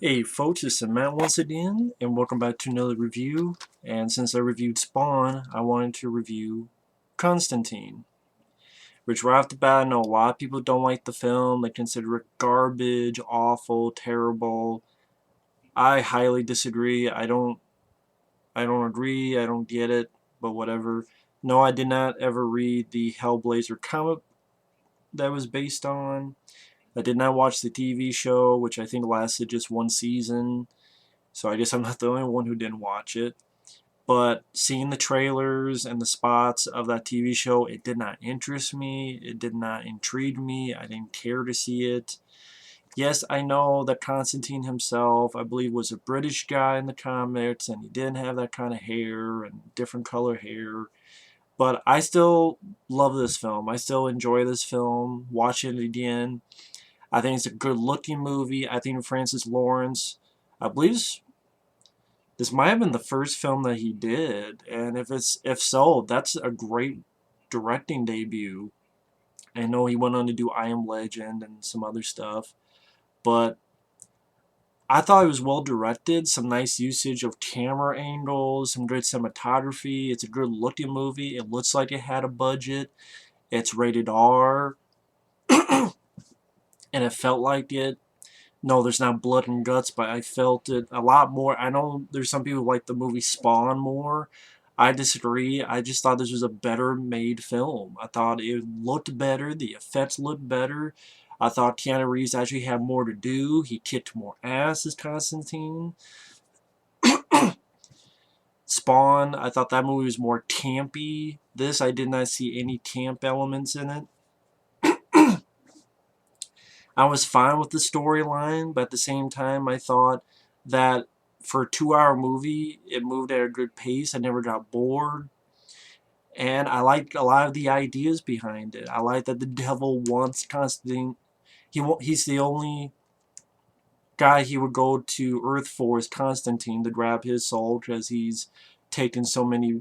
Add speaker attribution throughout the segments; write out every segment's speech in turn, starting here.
Speaker 1: Hey folks, it's Matt once again, and welcome back to another review. And since I reviewed Spawn, I wanted to review Constantine. Which right off the bat, I know a lot of people don't like the film. They consider it garbage, awful, terrible. I highly disagree. I don't agree. I don't get it. But whatever. No, I did not ever read the Hellblazer comic that was based on. I did not watch the TV show, which I think lasted just one season. So I guess I'm not the only one who didn't watch it. But seeing the trailers and the spots of that TV show, it did not interest me. It did not intrigue me. I didn't care to see it. Yes, I know that Constantine himself, I believe, was a British guy in the comics, and he didn't have that kind of hair and different color hair. But I still love this film. I still enjoy this film. Watching it again. I think it's a good looking movie. I think Francis Lawrence, I believe this might have been the first film that he did, and if so, that's a great directing debut. I know he went on to do I Am Legend and some other stuff, but I thought it was well directed, some nice usage of camera angles, some good cinematography. It's a good looking movie. It looks like it had a budget. It's rated R, and it felt like it. No, there's not blood and guts, but I felt it a lot more. I know there's some people who like the movie Spawn more. I disagree. I just thought this was a better made film. I thought it looked better. The effects looked better. I thought Keanu Reeves actually had more to do. He kicked more ass as Constantine. Spawn, I thought that movie was more campy. This, I did not see any camp elements in it. I was fine with the storyline, but at the same time, I thought that for a 2 hour movie, it moved at a good pace. I never got bored. And I liked a lot of the ideas behind it. I like that the devil wants Constantine. He's the only guy he would go to Earth for is Constantine to grab his soul because he's taken so many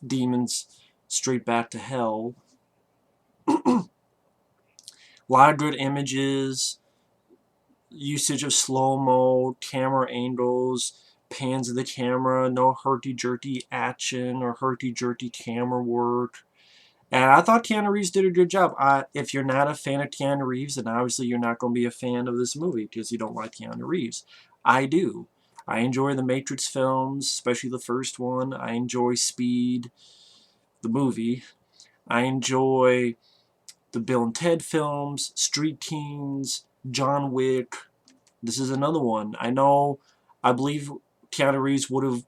Speaker 1: demons straight back to hell. A lot of good images, usage of slow-mo, camera angles, pans of the camera, no herky-jerky action or herky-jerky camera work. And I thought Keanu Reeves did a good job. If you're not a fan of Keanu Reeves, then obviously you're not going to be a fan of this movie because you don't like Keanu Reeves. I do. I enjoy the Matrix films, especially the first one. I enjoy Speed, the movie. I enjoy the Bill and Ted films, Street Kings, John Wick. This is another one. I believe Keanu Reeves would have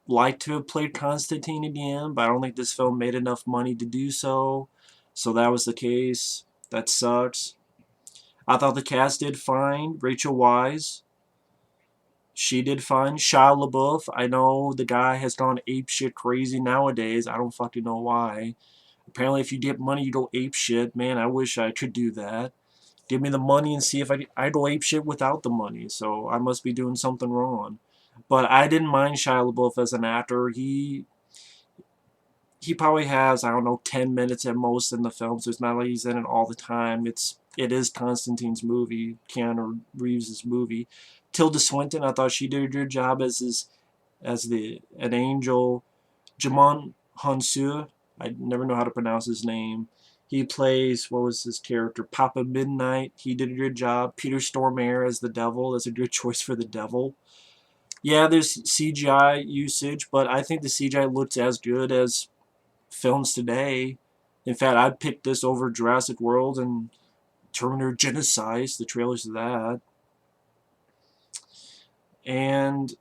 Speaker 1: liked to have played Constantine again, but I don't think this film made enough money to do so. So that was the case. That sucks. I thought the cast did fine. Rachel Weisz, she did fine. Shia LaBeouf, I know the guy has gone apeshit crazy nowadays. I don't fucking know why. Apparently, if you get money, you go apeshit. Man, I wish I could do that. Give me the money and see if I go apeshit without the money. So I must be doing something wrong. But I didn't mind Shia LaBeouf as an actor. He probably has, I don't know, 10 minutes at most in the film, so it's not like he's in it all the time. It is Constantine's movie, Keanu Reeves' movie. Tilda Swinton, I thought she did a good job as an angel. Djimon Hounsou, I never know how to pronounce his name. He plays, what was his character? Papa Midnight. He did a good job. Peter Stormare as the devil. That's a good choice for the devil. Yeah, there's CGI usage, but I think the CGI looks as good as films today. In fact, I'd pick this over Jurassic World and Terminator Genocide, the trailers of that. And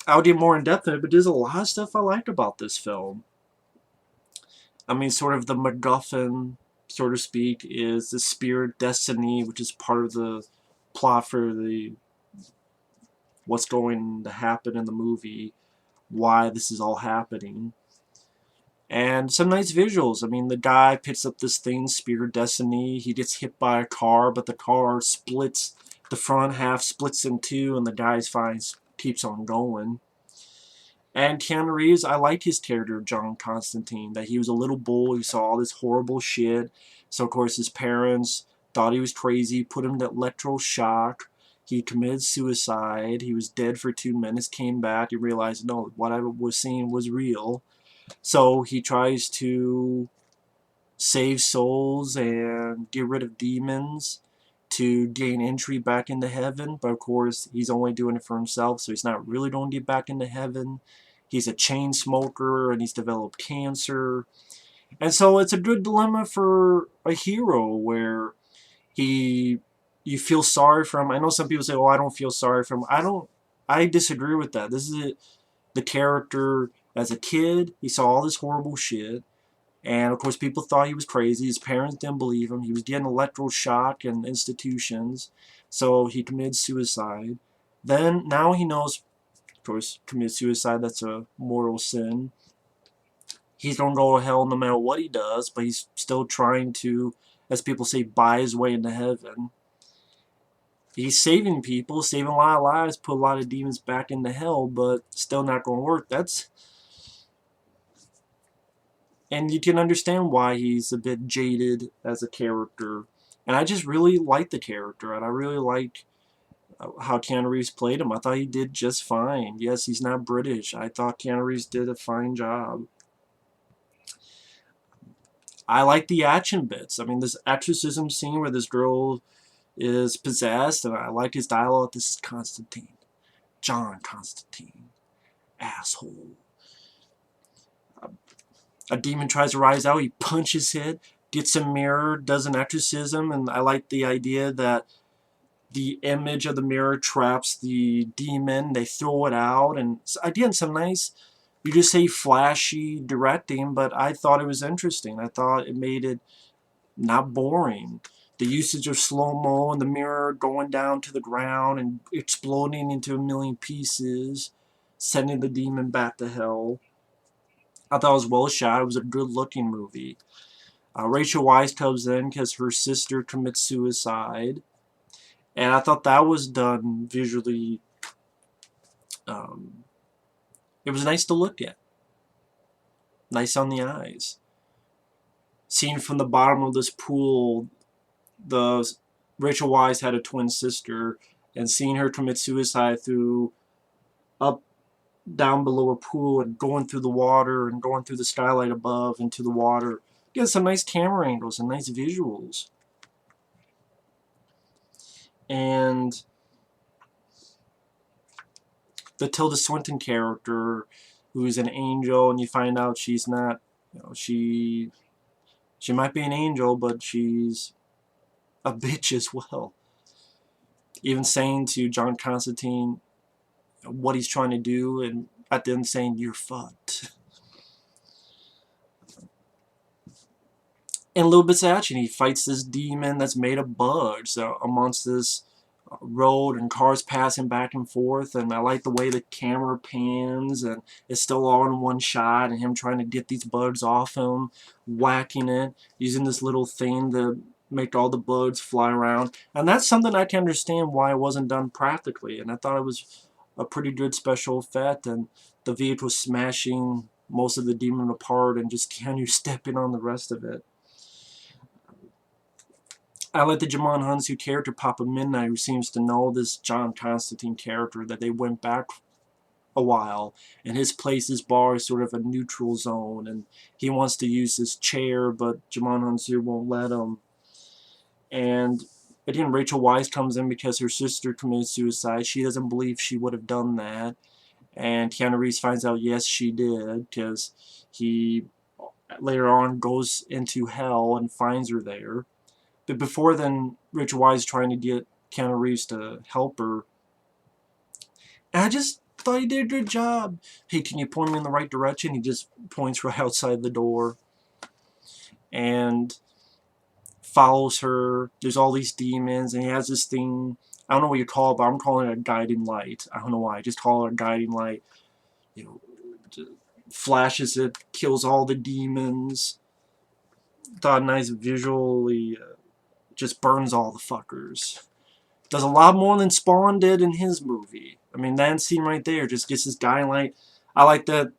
Speaker 1: I'll get more in depth in it, but there's a lot of stuff I liked about this film. I mean, sort of the MacGuffin, so to speak, is the spirit destiny, which is part of the plot for the what's going to happen in the movie, why this is all happening. And some nice visuals. I mean, the guy picks up this thing, Spirit Destiny. He gets hit by a car, but the car splits. The front half splits in two, and the guy's fine, keeps on going. And Keanu Reeves, I like his character, John Constantine, that he was a little bull who saw all this horrible shit. So, of course, his parents thought he was crazy, put him to electroshock. He committed suicide. He was dead for 2 minutes, came back, he realized, no, what I was seeing was real. So he tries to save souls and get rid of demons to gain entry back into heaven. But of course, he's only doing it for himself, so he's not really going to get back into heaven. He's a chain smoker and he's developed cancer. And so it's a good dilemma for a hero where you feel sorry for him. I know some people say, "Oh, I don't feel sorry for him." I disagree with that. This is the character as a kid. He saw all this horrible shit, and of course, people thought he was crazy. His parents didn't believe him. He was getting electrical shock in institutions, so he committed suicide. Then now he knows, of course, commit suicide. That's a mortal sin. He's gonna go to hell no matter what he does, but he's still trying to, as people say, buy his way into heaven. He's saving people, saving a lot of lives, put a lot of demons back into hell, but still not going to work. And you can understand why he's a bit jaded as a character. And I just really like the character, and I really like how Keanu Reeves played him. I thought he did just fine. Yes, he's not British. I thought Keanu Reeves did a fine job. I like the action bits. I mean, this exorcism scene where this girl is possessed, and I like his dialogue. This is Constantine. John Constantine. Asshole. A demon tries to rise out, he punches it, gets a mirror, does an exorcism, and I like the idea that the image of the mirror traps the demon, they throw it out, and again, some nice, you just say flashy directing, but I thought it was interesting. I thought it made it not boring. The usage of slow-mo and the mirror going down to the ground and exploding into a million pieces, sending the demon back to hell. I thought it was well shot. It was a good-looking movie. Rachel Weisz comes in because her sister commits suicide. And I thought that was done visually. It was nice to look at. Nice on the eyes. Seen from the bottom of this pool, Rachel Weisz had a twin sister, and seeing her commit suicide through up down below a pool and going through the water and going through the skylight above into the water. Get some nice camera angles and nice visuals. And the Tilda Swinton character, who's an angel, and you find out she's not, she might be an angel, but she's a bitch as well. Even saying to John Constantine what he's trying to do, and at the end saying, "You're fucked." And a little bit of action. He fights this demon that's made of bugs amongst this road, and cars passing back and forth, and I like the way the camera pans, and it's still all in one shot, and him trying to get these bugs off him, whacking it, using this little thing to make all the bugs fly around. And that's something I can understand why it wasn't done practically, and I thought it was a pretty good special effect, and the vehicle smashing most of the demon apart and just Keanu stepping on the rest of it. I like the Djimon Hounsou character, Papa Midnight, who seems to know this John Constantine character, that they went back a while, and his place, his bar, is sort of a neutral zone, and he wants to use his chair, but Djimon Hounsou won't let him. And again, Rachel Weisz comes in because her sister committed suicide. She doesn't believe she would have done that, and Keanu Reeves finds out yes she did, because he later on goes into hell and finds her there. But before then, Rachel Weisz is trying to get Keanu Reeves to help her. And I just thought he did a good job. "Hey, can you point me in the right direction?" He just points right outside the door. And follows her. There's all these demons, and he has this thing, I don't know what you call it, but I'm calling it a guiding light. I don't know why, I just call it a guiding light. Flashes it, kills all the demons. Thought nice visually, just burns all the fuckers. Does a lot more than Spawn did in his movie. I mean, that scene right there just gets this guiding light. I like that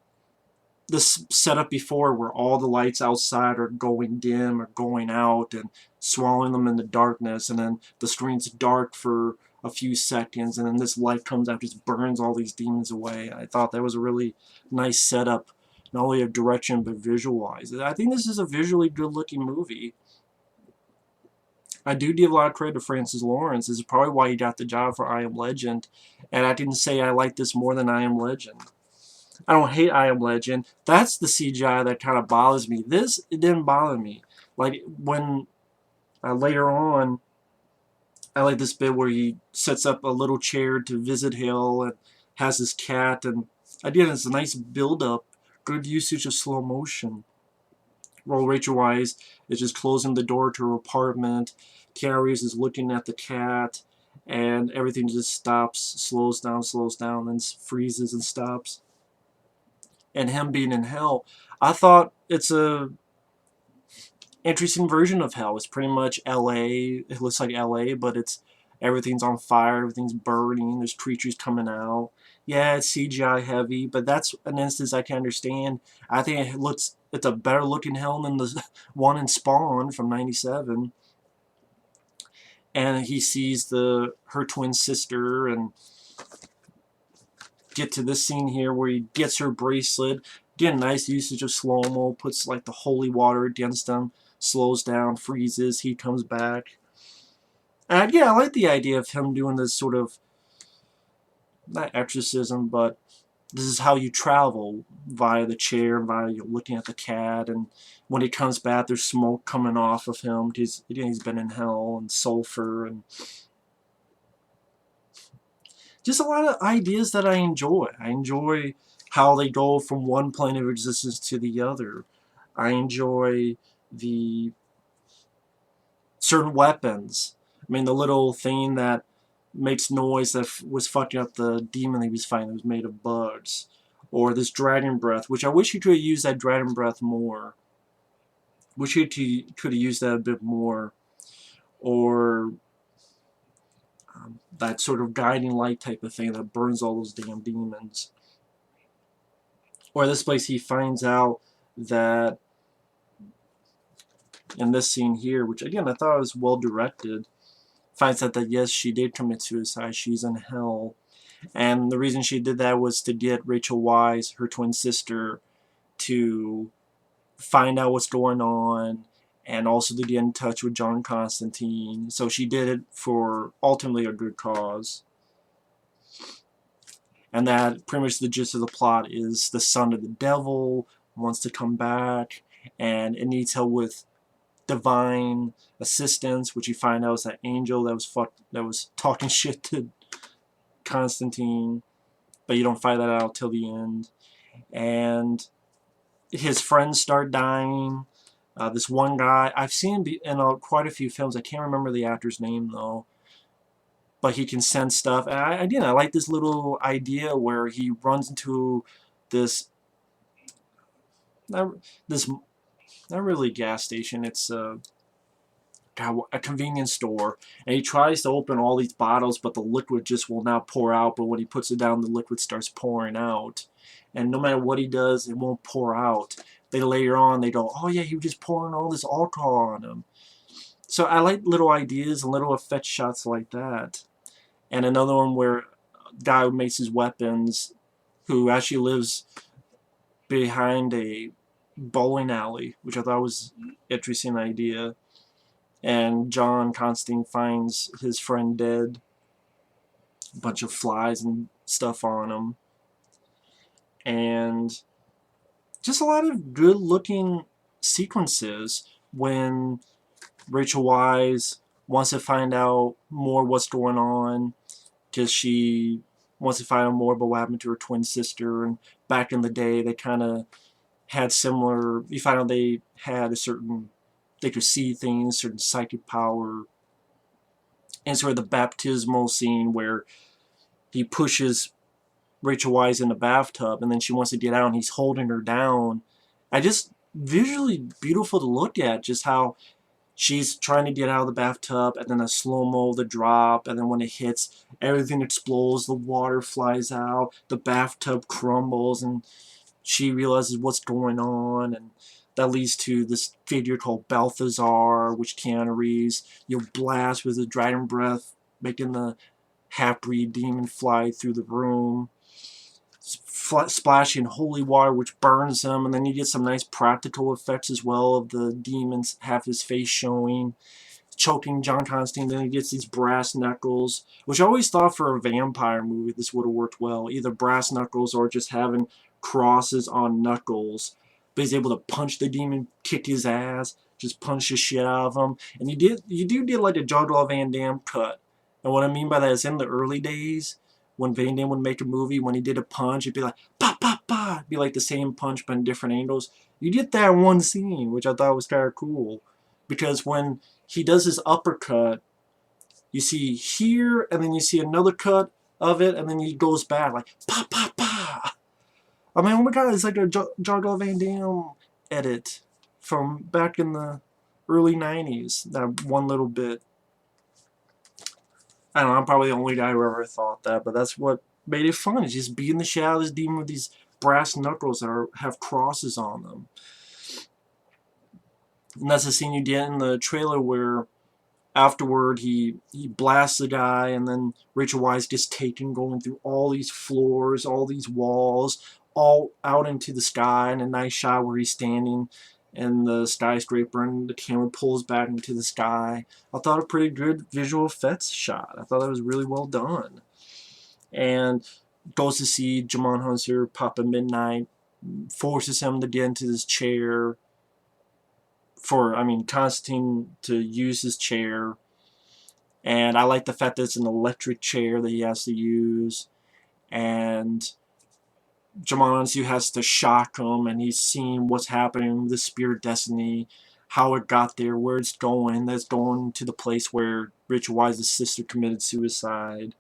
Speaker 1: this setup before where all the lights outside are going dim or going out and swallowing them in the darkness, and then the screen's dark for a few seconds, and then this light comes out, just burns all these demons away. I thought that was a really nice setup, not only of direction but visual-wise. I think this is a visually good-looking movie. I do give a lot of credit to Francis Lawrence. This is probably why he got the job for I Am Legend, and I didn't say I like this more than I Am Legend. I don't hate I Am Legend. That's the CGI that kind of bothers me. This, it didn't bother me. Like, when later on, I like this bit where he sets up a little chair to visit Hill and has his cat, and again, it's a nice build-up, good usage of slow motion. While Rachel Weisz is just closing the door to her apartment, Keanu Reeves is looking at the cat, and everything just stops, slows down, then freezes and stops. And him being in hell, I thought it's a interesting version of hell. It's pretty much LA. It looks like LA, but it's everything's on fire, everything's burning, there's creatures coming out. Yeah, it's CGI heavy, but that's an instance I can understand. I think it's a better looking hell than the one in Spawn from '97. And he sees her twin sister, and get to this scene here where he gets her bracelet. Again, nice usage of slow-mo, puts like the holy water against him, slows down, freezes, he comes back. And yeah, I like the idea of him doing this sort of, not exorcism, but this is how you travel, via the chair, via looking at the cat, and when he comes back, there's smoke coming off of him, because he's been in hell, and sulfur, and just a lot of ideas that I enjoy. I enjoy how they go from one plane of existence to the other. I enjoy the certain weapons. I mean, the little thing that makes noise that was fucking up the demon he was fighting that was made of bugs. Or this dragon breath, which I wish he could have used that dragon breath more. Wish he could have used that a bit more. Or that sort of guiding light type of thing that burns all those damn demons. Or this place he finds out that, in this scene here, which again I thought was well directed, finds out that yes, she did commit suicide, she's in hell. And the reason she did that was to get Rachel Weisz, her twin sister, to find out what's going on, and also to get in touch with John Constantine. So she did it for ultimately a good cause. And that pretty much the gist of the plot is the son of the devil wants to come back, and it needs help with divine assistance, which you find out is that angel that was talking shit to Constantine, but you don't find that out till the end. And his friends start dying. This one guy, I've seen in quite a few films, I can't remember the actor's name though, but he can sense stuff. And I like this little idea where he runs into this, not really a gas station, it's a convenience store, and he tries to open all these bottles, but the liquid just will not pour out, but when he puts it down, the liquid starts pouring out. And no matter what he does, it won't pour out. Then later on, they go, oh yeah, he was just pouring all this alcohol on him. So I like little ideas and little effect shots like that. And another one where a guy who makes his weapons, who actually lives behind a bowling alley, which I thought was an interesting idea. And John Constantine finds his friend dead. A bunch of flies and stuff on him. And just a lot of good looking sequences when Rachel Weisz wants to find out more what's going on, because she wants to find out more about what happened to her twin sister. And back in the day, they kind of had similar, you find out they had a certain, they could see things, certain psychic power. And sort of the baptismal scene where he pushes Rachel Weisz in the bathtub, and then she wants to get out, and he's holding her down. Visually beautiful to look at, just how she's trying to get out of the bathtub, and then a slow-mo, the drop, and then when it hits, everything explodes, the water flies out, the bathtub crumbles, and she realizes what's going on, and that leads to this figure called Balthazar, which Keanu Reeves, blast with the dragon breath, making the half-breed demon fly through the room, splashing holy water which burns him, and then you get some nice practical effects as well of the demons half his face showing, choking John Constantine. Then he gets these brass knuckles, which I always thought for a vampire movie this would have worked well, either brass knuckles or just having crosses on knuckles. But he's able to punch the demon, kick his ass, just punch the shit out of him. And you do get like a Jean-Claude Van Damme cut. And what I mean by that is in the early days, when Van Damme would make a movie, when he did a punch, it'd be like, pa, pa, pa. It'd be like the same punch, but in different angles. You get that in one scene, which I thought was kind of cool. Because when he does his uppercut, you see here, and then you see another cut of it, and then he goes back, like, pa, pa, pa. I mean, oh my god, it's like a Jean-Claude Van Damme edit from back in the early 90s, that one little bit. I don't know, I'm probably the only guy who ever thought that, but that's what made it fun. It's just beating the shit out of this demon with these brass knuckles that have crosses on them. And that's the scene you get in the trailer where afterward he blasts the guy, and then Rachel Weisz gets taken going through all these floors, all these walls, all out into the sky, and a nice shot where he's standing in the skyscraper and the camera pulls back into the sky. I thought a pretty good visual effects shot. I thought that was really well done. And goes to see Djimon Hounsou pop at midnight, forces him to get into this chair for, Constantine to use his chair. And I like the fact that it's an electric chair that he has to use. And Djimon Hounsou has to shock him, and he's seeing what's happening with the Spirit Destiny, how it got there, where it's going. That's going to the place where Rachel Weisz's sister committed suicide.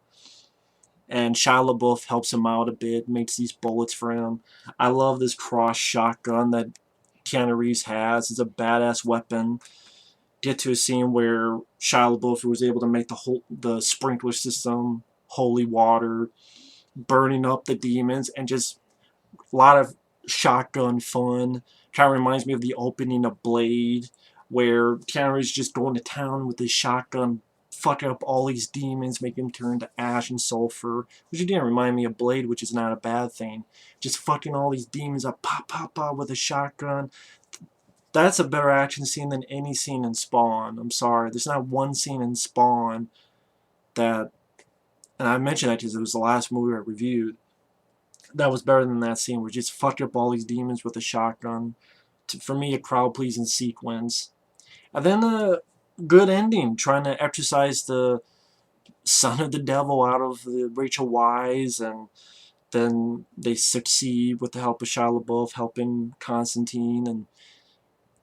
Speaker 1: And Shia LaBeouf helps him out a bit, makes these bullets for him. I love this cross shotgun that Keanu Reeves has. It's a badass weapon. Get to a scene where Shia LaBeouf was able to make the sprinkler system holy water, burning up the demons, and just a lot of shotgun fun. Kind of reminds me of the opening of Blade, where Keanu Reeves just going to town with his shotgun, fucking up all these demons, making them turn to ash and sulfur, which again remind me of Blade, which is not a bad thing. Just fucking all these demons up, pop, pop, pop with a shotgun. That's a better action scene than any scene in Spawn. I'm sorry, there's not one scene in Spawn that, and I mentioned that because it was the last movie I reviewed, that was better than that scene where just fucked up all these demons with a shotgun. For me, a crowd-pleasing sequence. And then a good ending, trying to exorcise the son of the devil out of Rachel Weisz, and then they succeed with the help of Shia LaBeouf helping Constantine, and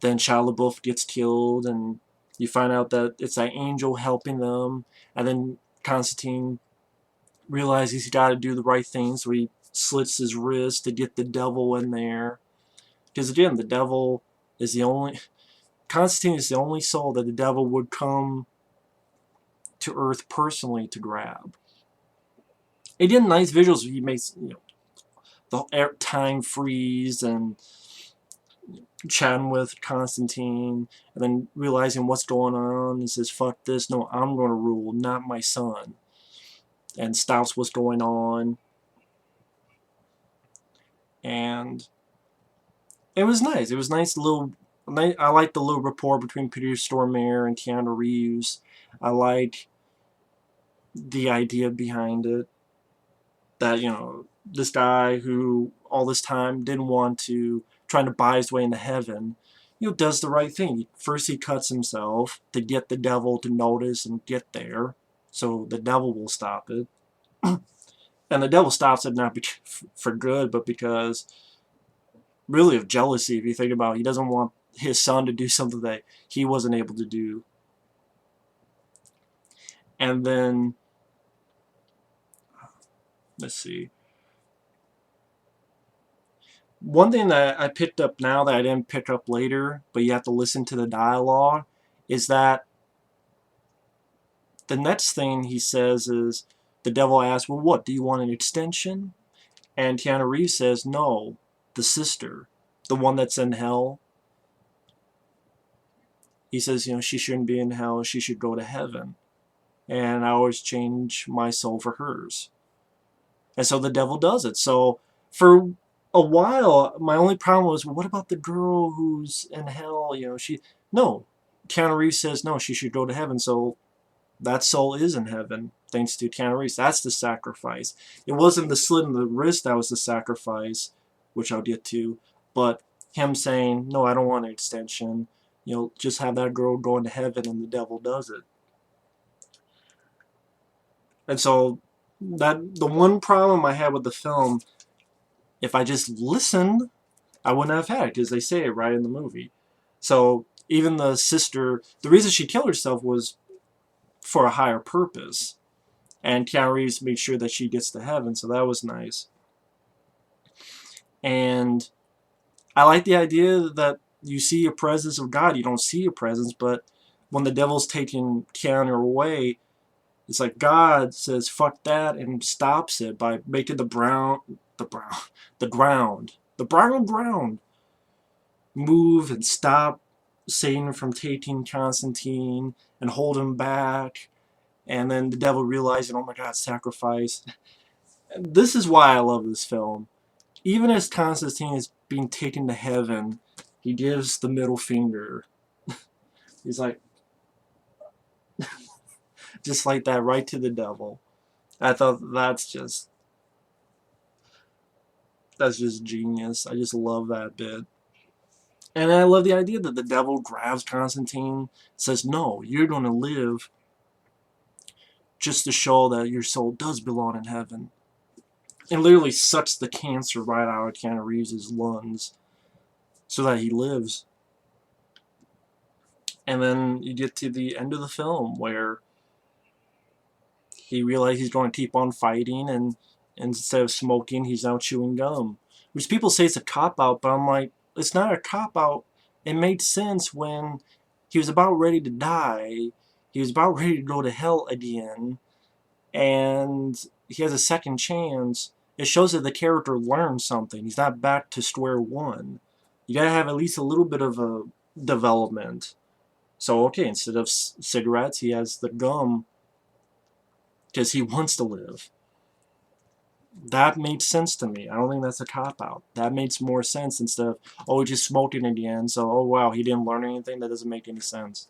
Speaker 1: then Shia LaBeouf gets killed, and you find out that it's that angel helping them, and then Constantine realizes he's got to do the right thing, so he slits his wrist to get the devil in there. Because again, the devil is the only... Constantine is the only soul that the devil would come to Earth personally to grab. Again, nice visuals. He makes, the time freeze and chatting with Constantine, and then realizing what's going on. He says, fuck this, no, I'm going to rule, not my son. And stops what's going on. And it was nice. It was nice little... I like the little rapport between Peter Stormare and Keanu Reeves. I like the idea behind it. That, this guy who all this time didn't want to, trying to buy his way into heaven, does the right thing. First he cuts himself to get the devil to notice and get there, so the devil will stop it. And the devil stops it not for good, but because, really, of jealousy, if you think about it. He doesn't want his son to do something that he wasn't able to do. And then, let's see. One thing that I picked up now that I didn't pick up later, but you have to listen to the dialogue, is that the next thing he says is, the devil asks, well, what, do you want an extension? And Keanu Reeves says, no, the sister, the one that's in hell. He says, she shouldn't be in hell, she should go to heaven. and I always change my soul for hers. And so the devil does it. So for a while, my only problem was, well, what about the girl who's in hell? You know, no. Keanu Reeves says no, she should go to heaven. So that soul is in heaven, thanks to Keanu Reeves. That's the sacrifice. It wasn't the slit in the wrist that was the sacrifice, which I'll get to, but him saying, no, I don't want an extension. You know, just have that girl go into heaven, and the devil does it. And so the one problem I had with the film, if I just listened, I wouldn't have had it, because they say it right in the movie. So even the sister, the reason she killed herself was for a higher purpose. And Keanu Reeves made sure that she gets to heaven, so that was nice. And I like the idea that you see a presence of God. You don't see a presence, but when the devil's taking Keanu away, it's like God says, fuck that, and stops it by making the brown ground move and stop Satan from taking Constantine and hold him back. And then the devil realizing, oh my God, sacrifice. This is why I love this film. Even as Constantine is being taken to heaven, he gives the middle finger. He's like, just like that, right to the devil. I thought that's just genius. I just love that bit. And I love the idea that the devil grabs Constantine, says, no, you're going to live, just to show that your soul does belong in heaven. And literally sucks the cancer right out of Keanu Reeves' lungs so that he lives. And then you get to the end of the film where he realizes he's going to keep on fighting, and instead of smoking, he's now chewing gum. Which people say it's a cop-out, but I'm like, it's not a cop-out. It made sense when he was about ready to die. He was about ready to go to hell again. And he has a second chance. It shows that the character learned something. He's not back to square one. You gotta have at least a little bit of a development. So, okay, instead of cigarettes, he has the gum because he wants to live. That made sense to me. I don't think that's a cop-out. That makes more sense instead of, oh, he just smoking in the end, so, oh, wow, he didn't learn anything. That doesn't make any sense.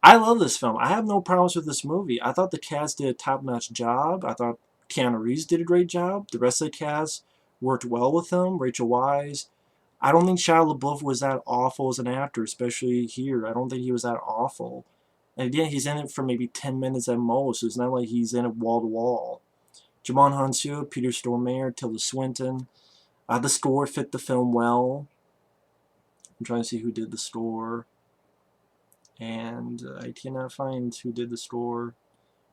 Speaker 1: I love this film. I have no problems with this movie. I thought the cast did a top-notch job. I thought Keanu Reeves did a great job. The rest of the cast worked well with him. Rachel Weisz. I don't think Shia LaBeouf was that awful as an actor, especially here. I don't think he was that awful. And again, he's in it for maybe 10 minutes at most. It's not like he's in it wall to wall. Djimon Hounsou, Peter Stormare, Tilda Swinton. The score fit the film well. I'm trying to see who did the score. And I cannot find who did the score.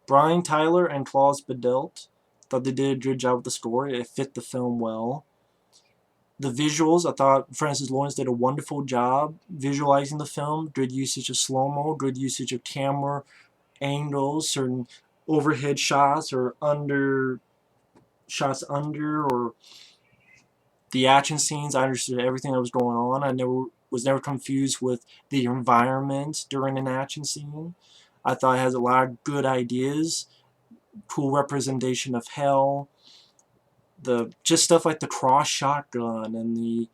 Speaker 1: Brian Tyler and Klaus Badelt. Thought they did a good job with the score. It fit the film well. The visuals, I thought Francis Lawrence did a wonderful job visualizing the film. Good usage of slow-mo, good usage of camera angles, certain overhead shots or shots under, or the action scenes. I understood everything that was going on. I was never confused with the environment during an action scene. I thought it has a lot of good ideas, cool representation of hell, just stuff like the cross shotgun and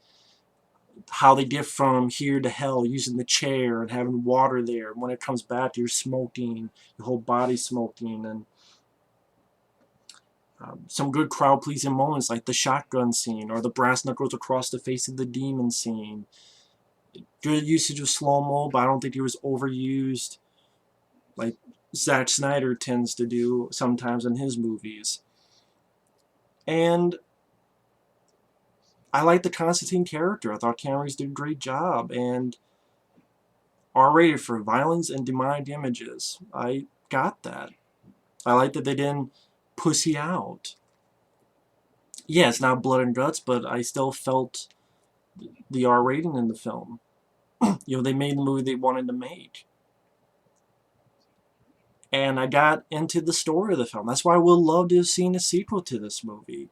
Speaker 1: how they get from here to hell using the chair and having water there. When it comes back, you're smoking, your whole body's smoking, and some good crowd-pleasing moments like the shotgun scene or the brass knuckles across the face of the demon scene. Good usage of slow-mo, but I don't think it was overused like Zack Snyder tends to do sometimes in his movies. And I like the Constantine character. I thought Keanu Reeves did a great job, and R-rated for violence and demonic images. I got that. I like that they didn't pussy out. Yeah, it's not blood and guts, but I still felt the R rating in the film. You know, they made the movie they wanted to make. And I got into the story of the film. That's why I would love to have seen a sequel to this movie.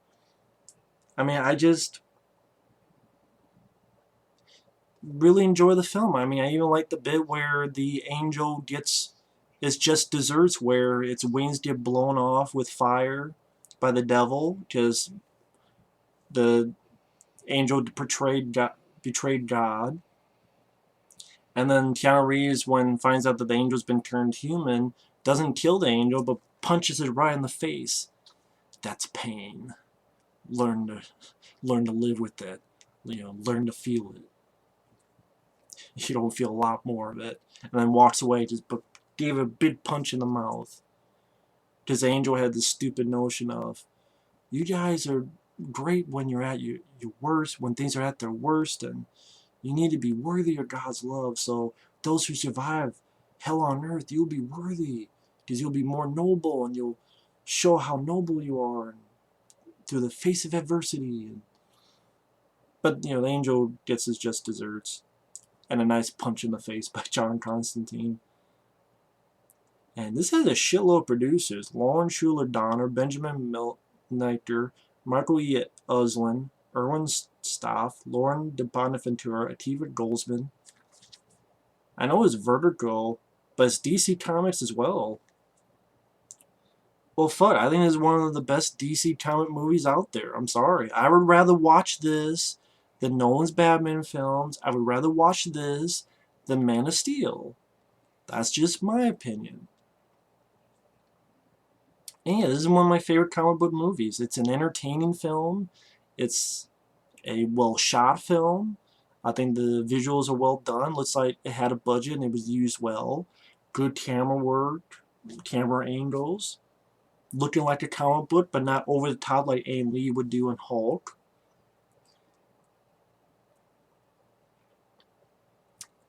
Speaker 1: I mean, I just really enjoy the film. I mean, I even like the bit where the angel gets It's Just Desserts, where its wings get blown off with fire by the devil because the angel betrayed God. And then Keanu Reeves, when finds out that the angel's been turned human, doesn't kill the angel, but punches it right in the face. That's pain. Learn to live with it. Learn to feel it. You don't feel a lot more of it. And then walks away, but gave a big punch in the mouth. Because the angel had this stupid notion of, you guys are great when you're at your worst, when things are at their worst, and you need to be worthy of God's love. So those who survive hell on earth, you'll be worthy, because you'll be more noble, and you'll show how noble you are through the face of adversity. But the angel gets his just desserts, and a nice punch in the face by John Constantine. And this has a shitload of producers: Lauren Schuler Donner, Benjamin Melniker, Michael E. Uslin, Erwin Staff, Lauren de Bonaventura, Ativa Goldsman. I know it's Vertigo, but it's DC Comics as well. Well, fuck, I think it's one of the best DC comic movies out there. I'm sorry. I would rather watch this than Nolan's Batman films. I would rather watch this than Man of Steel. That's just my opinion. And yeah, this is one of my favorite comic book movies. It's an entertaining film. It's a well-shot film. I think the visuals are well done. Looks like it had a budget and it was used well. Good camera work, camera angles. Looking like a comic book, but not over the top like Ang Lee would do in Hulk.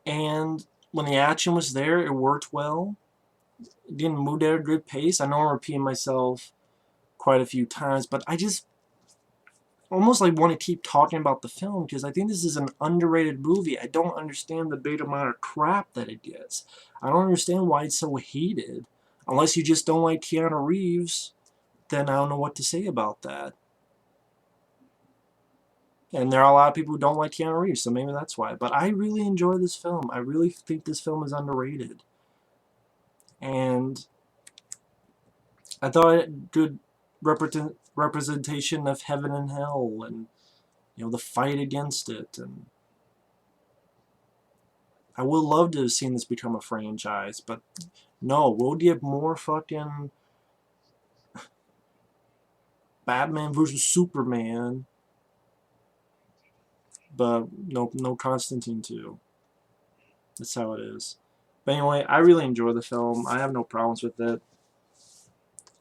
Speaker 1: And when the action was there, it worked well. It didn't move at a good pace. I know I'm repeating myself quite a few times, but I just almost like want to keep talking about the film because I think this is an underrated movie. I don't understand the big amount of crap that it gets. I don't understand why it's so hated. Unless you just don't like Keanu Reeves, then I don't know what to say about that. And there are a lot of people who don't like Keanu Reeves, so maybe that's why. But I really enjoy this film. I really think this film is underrated. And I thought it had good representation of heaven and hell and the fight against it. And I would love to have seen this become a franchise, but no, we'll get more fucking Batman versus Superman, but no Constantine 2. That's how it is. But anyway, I really enjoy the film. I have no problems with it.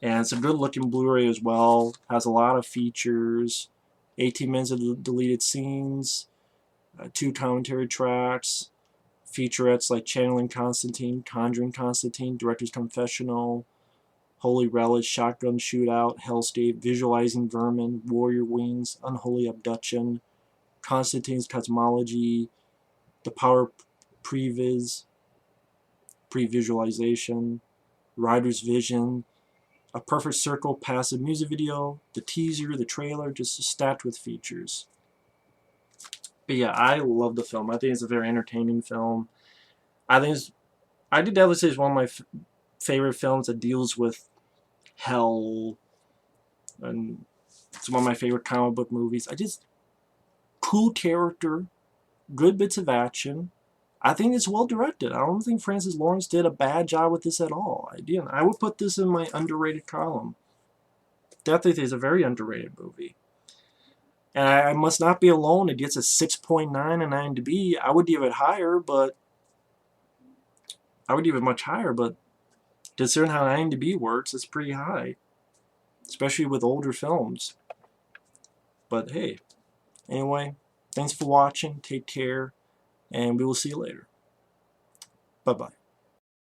Speaker 1: And it's a good looking Blu-ray as well. Has a lot of features. 18 minutes of deleted scenes. 2 commentary tracks. Featurettes like Channeling Constantine, Conjuring Constantine, Director's Confessional, Holy Relic, Shotgun Shootout, Hell's Gate, Visualizing Vermin, Warrior Wings, Unholy Abduction, Constantine's Cosmology, The Power Previs, Pre-Visualization, Rider's Vision, A Perfect Circle passive music video, the teaser, the trailer, just stacked with features. But yeah, I love the film. I think it's a very entertaining film. I did definitely say it's one of my favorite films that deals with hell, and it's one of my favorite comic book movies. Cool character, good bits of action. I think it's well directed. I don't think Francis Lawrence did a bad job with this at all. I would put this in my underrated column. Definitely think it's a very underrated movie. And I must not be alone. It gets a 6.9 on IMDb. I would give it higher, but I would give it much higher, but considering how IMDb works, it's pretty high. Especially with older films. But hey, anyway, thanks for watching. Take care, and we will see you later. Bye-bye.